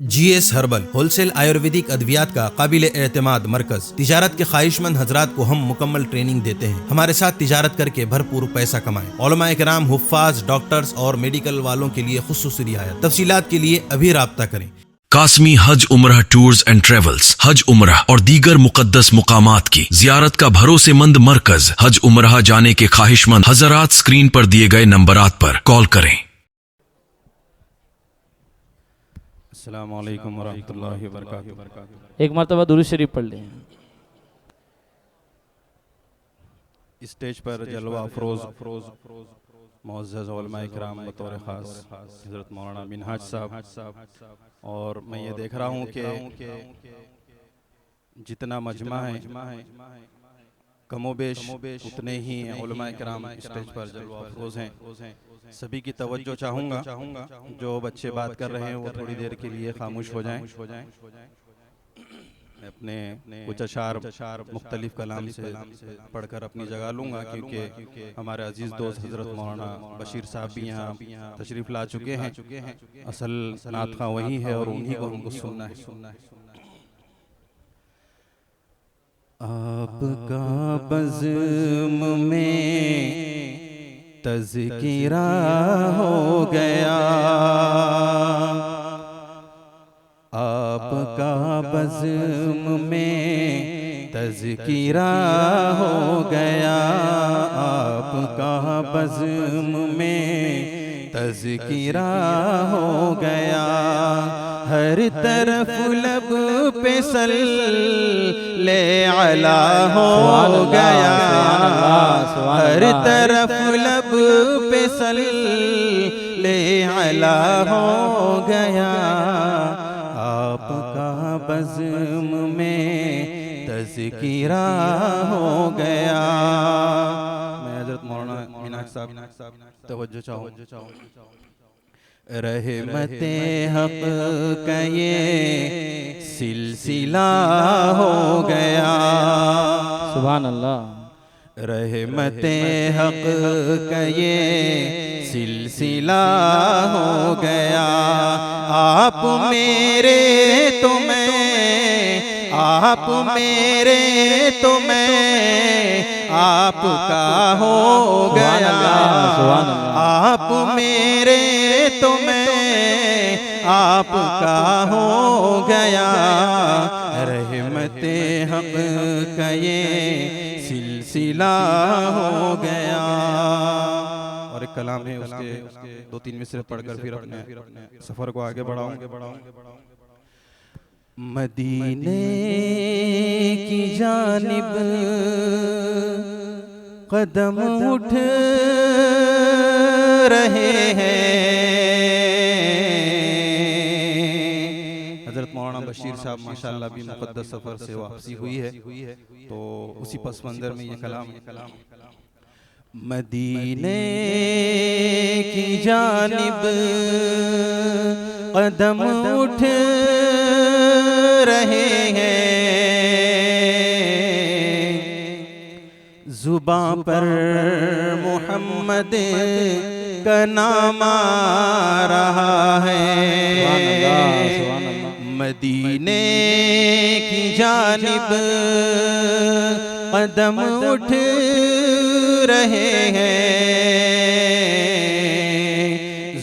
GS herbal wholesale Ayurvedic अद्वियात का काबिल एतमाद मरकज। तिजारत के ख्वाहिशमंद हजरात को हम मुकम्मल ट्रेनिंग देते हैं। हमारे साथ तिजारत करके भरपूर पैसा कमाएं। उलमाए किराम, हुफ्फाज, डॉक्टर्स और मेडिकल वालों के लिए खुसूसी रियायत। तफसीलात के लिए अभी राब्ता करें। कासमी हज उम्रह टूर्स एंड ट्रेवल्स हज उम्रह और दीगर मुकद्दस मुकामात की जियारत का भरोसेमंद मरकज। हज उम्रह जाने के ख्वाहिशमंद हजरात स्क्रीन पर दिए गए नंबरात पर कॉल करें। अस्सलामु अलैकुम वरहमतुल्लाहि वबरकातुहू। एक मरतबा दुरूद शरीफ पढ़ लें। स्टेज पर जलवा अफरोज मुअज़्ज़ज़ उलमाए किराम बतौर ख़ास हज़रत मौलाना मिनहाज साहब, और मैं ये देख रहा हूँ कि जितना मजमा है कमोबेश उतने ही उलमाए किराम स्टेज पर जलवा अफरोज हैं। सभी की तवज्जो चाहूँगा। जो बच्चे बात कर रहे हैं वो थोड़ी देर के लिए खामोश हो जाएं। मैं अपने कुछ अशार मुख्तलिफ कलाम से पढ़कर अपनी जगह लूँगा, क्योंकि हमारे अजीज़ दोस्त हज़रत मौलाना बशीर साहब भी यहाँ तशरीफ़ ला चुके हैं। असल नात ख़्वां वही है और उन्हीं को हमको सुनना है। आपका बज़्म में तज़किरा हो गया, आपका बज़्म में तज़किरा हो गया, आपका बज़्म में तज़किरा हो गया। हर तरफ लब पे सल्ले अला हो गया, हर तरफ लब पे सल्ले अला हो गया। आपका बज़्म में तज़किरा हो गया। मैं हज़रत मौलाना मिनहाज साहब तवज्जो चाहूँ। रहमते हक़ का ये सिलसिला हो गया, सुभान अल्लाह। रहमते हक़ का ये सिलसिला हो गया। आप मेरे तो मैं, आप मेरे तो मैं आपका हो गया। आप मेरे तो मैं आपका हो गया। रहमते हक़ का ये सिलसिला हो गया। और एक कलाम है, उसके दो तीन मिसरे पढ़कर फिर अपने सफ़र को आगे बढ़ाऊं। मदीने की जानिब कदम उठ रहे हैं। हज़रत मौलाना बशीर साहब माशाअल्लाह भी मुक़द्दस सफ़र से वापसी हुई है, तो उसी पस मंज़र में ये कलाम। मदीने की जानिब कदम उठ रहे हैं, ज़ुबां पर मोहम्मद का नाम आ रहा है। मदीने की जानिब कदम उठ रहे हैं,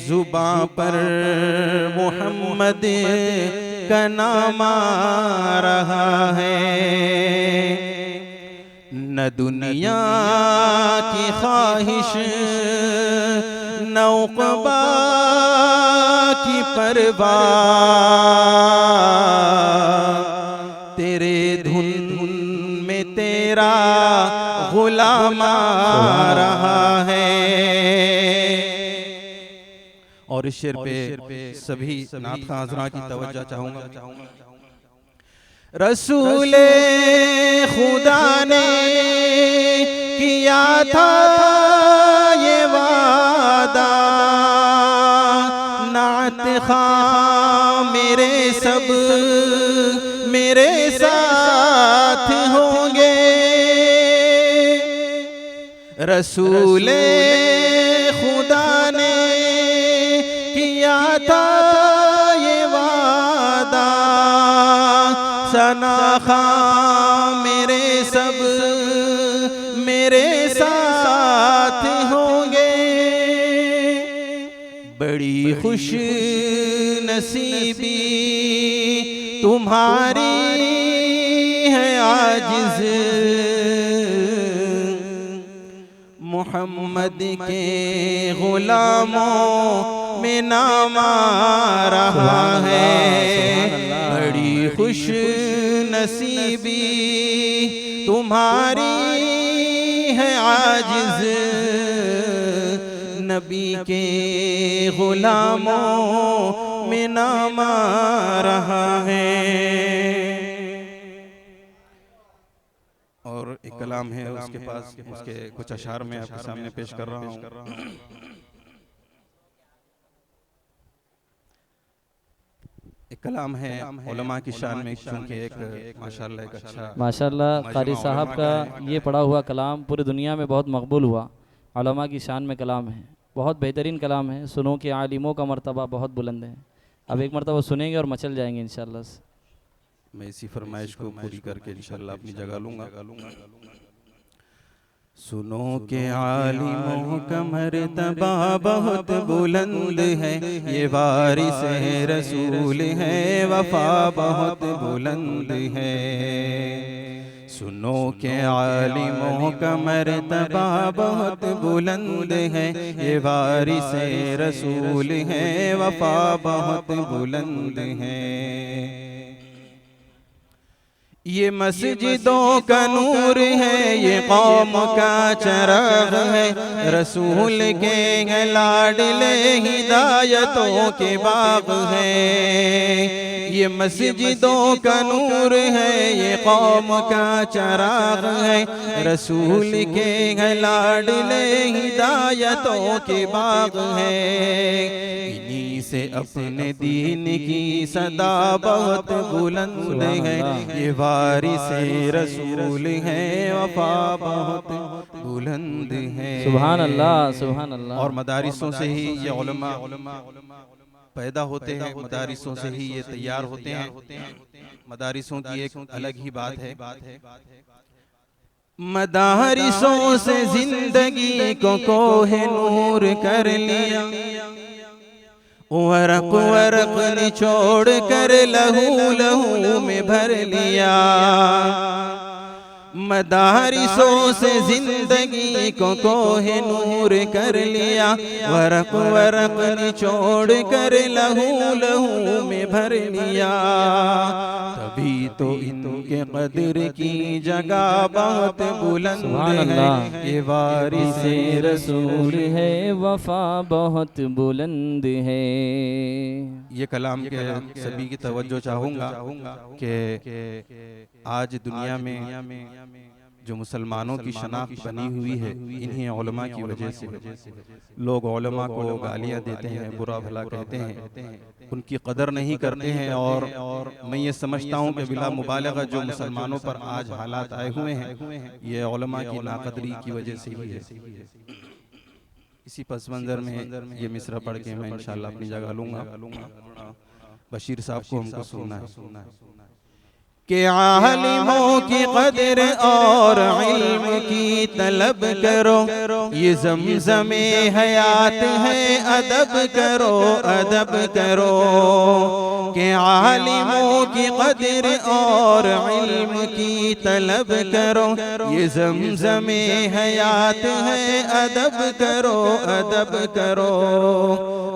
ज़ुबां पर मोहम्मद का नाम आ रहा है। न दुनिया की ख्वाहिश न उक़बा की परवाह, तेरे धुन में तेरा गुलाम आ रहा है। और इस शेर पे सभी नात ख़्वां हज़रात की तवज्जो चाहूँगा। रसूले खुदा ने किया था ये वादा, नात ख़्वां मेरे सब मेरे साथ होंगे। रसूले खुदा ने किया था ये वादा, शनाखा मेरे सब मेरे साथ होंगे, बड़ी खुश नसीबी तुम्हारी है आजिज़, मोहम्मद के गुलामों में नाम आ रहा है। बड़ी खुश नसीबी तुम्हारी है आजिज़, नबी के गुलामों में नाम आ रहा है। और एक कलाम है उसके पास, उसके कुछ अशार में आपके सामने पेश कर रहा हूँ। एक कलाम है उलमा की शान में, चूंकि एक माशाल्लाह एक अच्छा माशाल्लाह कारी साहब का ये पढ़ा हुआ कलाम पूरी दुनिया में बहुत मकबूल हुआ। उलमा की शान में कलाम है, बहुत बेहतरीन कलाम है। सुनो कि आलिमों का मर्तबा बहुत बुलंद है। अब एक मरतबा सुनेंगे और मचल जाएंगे इंशाअल्लाह से। मैं इसी फरमाइश को पूरी करके इंशाअल्लाह अपनी जगह लूँगा। सुनो के आलिमों का मर्तबा बहुत बुलंद है, ये वारिस रसूल है, वफा बहुत बुलंद है। सुनो के आलिमों का मर्तबा बहुत बुलंद है, ये वारिस रसूल है, वफा बहुत बुलंद है। ये मस्जिदों का नूर है, ये कौम का चराग है, रसूल के लाडले हिदायतों के बाग है। ये मस्जिदों का नूर है, ये कौम का चराग है, रसूल के लाडले हिदायतों के बाग है। इन्हीं से अपने दीन की सदा बहुत बुलंद है, ये वारिस रसूल है, वफा बहुत बुलंद है। सुभान अल्लाह, सुभान अल्लाह। और मदारिसों से ही ये उलमा पैदा होते हैं, मदारिसों से ही ये तैयार होते हैं। मदारिसों की एक अलग ही बात है। मदारिसों से जिंदगी को कोहे नूर कर लिया, वरक वरक निचोड़ कर लहू लहू में भर लिया। मदारिसों से जिंदगी को कोहे नूर कर लिया, वरक वरक निचोड़ कर लहू लहू में भर लिया। तभी तो इनके कदर की जगह बहुत बुलंद है, ये वारिस रसूल है, वफा बहुत बुलंद है। ये कलाम के सभी की तवज्जो चाहूँगा कि आज दुनिया में जो मुसलमानों की शनाख्त बनी हुई है, इन्हीं उलमा की वजह से लोग उलमा को गालियाँ देते हैं, बुरा भला कहते हैं, उनकी कदर नहीं करते हैं। और मैं ये समझता हूँ कि बिला मुबालगा जो मुसलमानों पर आज हालात आए हुए हैं, ये उलमा की नाकदरी की वजह से ही है। इसी पस मंजर में ये मिसरा पढ़ के मैं इंशाअल्लाह अपनी जगह लूँगा। बशीर साहब को हमको सुनना है कि आलिमों की कदर और इल्म की तलब करो, ये ज़मज़मे हयात है, अदब करो अदब करो। कि आलिमों की कदर और इल्म की तलब करो, ये ज़मज़मे हयात है, अदब करो अदब करो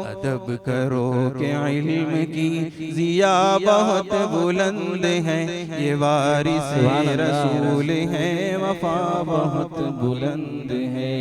अदब करो। कि इल्म की ज़िया बहुत बुलंद है, ये वारिस रसूल है, वफा बहुत बुलंद है।